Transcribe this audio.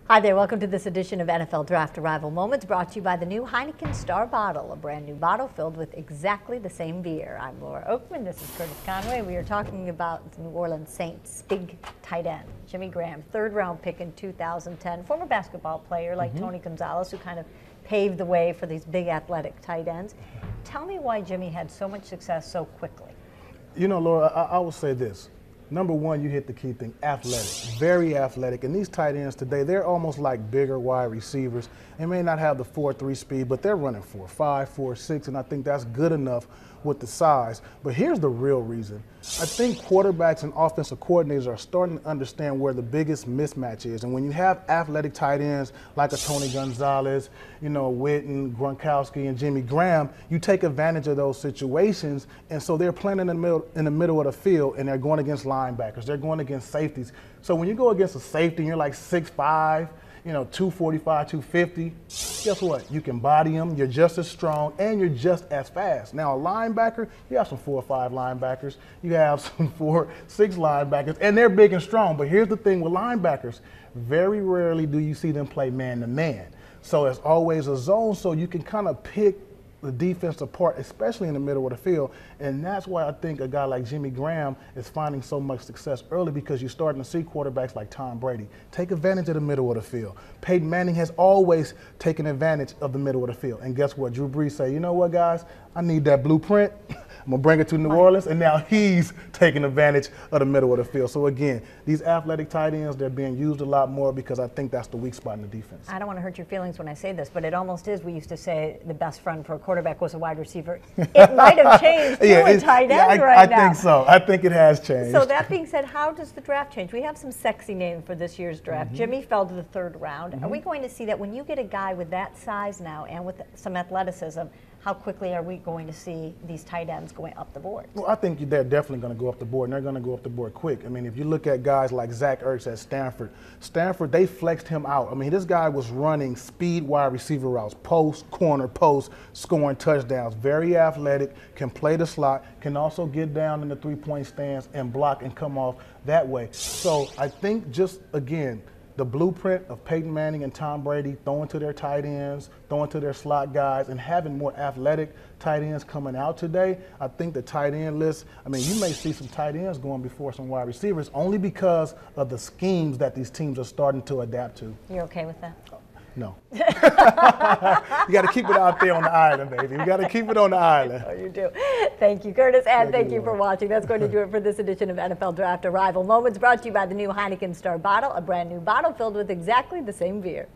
Hi there, welcome to this edition of NFL Draft Arrival Moments, brought to you by the new Heineken Star Bottle, a brand new bottle filled with exactly the same beer. I'm Laura Oakman, this is Curtis Conway. We are talking about the New Orleans Saints' big tight end, Jimmy Graham, third round pick in 2010, former basketball player like Tony Gonzalez, who kind of paved the way for these big athletic tight ends. Tell me why Jimmy had so much success so quickly. You know, Laura, I will say this. Number one, you hit the key thing, athletic, very athletic. And these tight ends today, they're almost like bigger wide receivers. They may not have the 4.3 speed, but they're running 4.5, 4.6, and I think that's good enough with the size. But here's the real reason. I think quarterbacks and offensive coordinators are starting to understand where the biggest mismatch is. And when you have athletic tight ends like a Tony Gonzalez, you know, Witten, Gronkowski, and Jimmy Graham, you take advantage of those situations. And so they're playing in the middle of the field, and they're going against linebackers. They're going against safeties. So when you go against a safety and you're like 6'5", you know, 245, 250, guess what? You can body them, you're just as strong, and you're just as fast. Now, a linebacker, you have some 4 or 5 linebackers, you have some 4, 6 linebackers, and they're big and strong. But here's the thing with linebackers, very rarely do you see them play man-to-man. So it's always a zone, so you can kind of pick the defense apart, especially in the middle of the field. And that's why I think a guy like Jimmy Graham is finding so much success early, because you're starting to see quarterbacks like Tom Brady take advantage of the middle of the field. Peyton Manning has always taken advantage of the middle of the field. And guess what? Drew Brees say, you know what, guys? I need that blueprint. I'm going to bring it to New Orleans, and now he's taking advantage of the middle of the field. So, again, these athletic tight ends, they're being used a lot more because I think that's the weak spot in the defense. I don't want to hurt your feelings when I say this, but it almost is. We used to say the best friend for a quarterback was a wide receiver. It might have changed to a tight end right now. I think so. I think it has changed. So that being said, how does the draft change? We have some sexy names for this year's draft. Jimmy fell to the 3rd round. Are we going to see that when you get a guy with that size now and with some athleticism, how quickly are we going to see these tight ends going up the board? Well, I think they're definitely going to go up the board, and they're going to go up the board quick. I mean, if you look at guys like Zach Ertz at Stanford, they flexed him out. I mean, this guy was running speed wide receiver routes, post, corner, post, scoring touchdowns. Very athletic, can play the slot, can also get down in the 3-point stance and block and come off that way. So I think just, again, the blueprint of Peyton Manning and Tom Brady throwing to their tight ends, throwing to their slot guys, and having more athletic tight ends coming out today, I think the tight end list, I mean, you may see some tight ends going before some wide receivers only because of the schemes that these teams are starting to adapt to. You're okay with that? No. You got to keep it out there on the island, baby. You got to keep it on the island. Oh, you do. Thank you, Curtis, and thank you for watching. That's going to do it for this edition of NFL Draft Arrival Moments, brought to you by the new Heineken Star Bottle, a brand new bottle filled with exactly the same beer.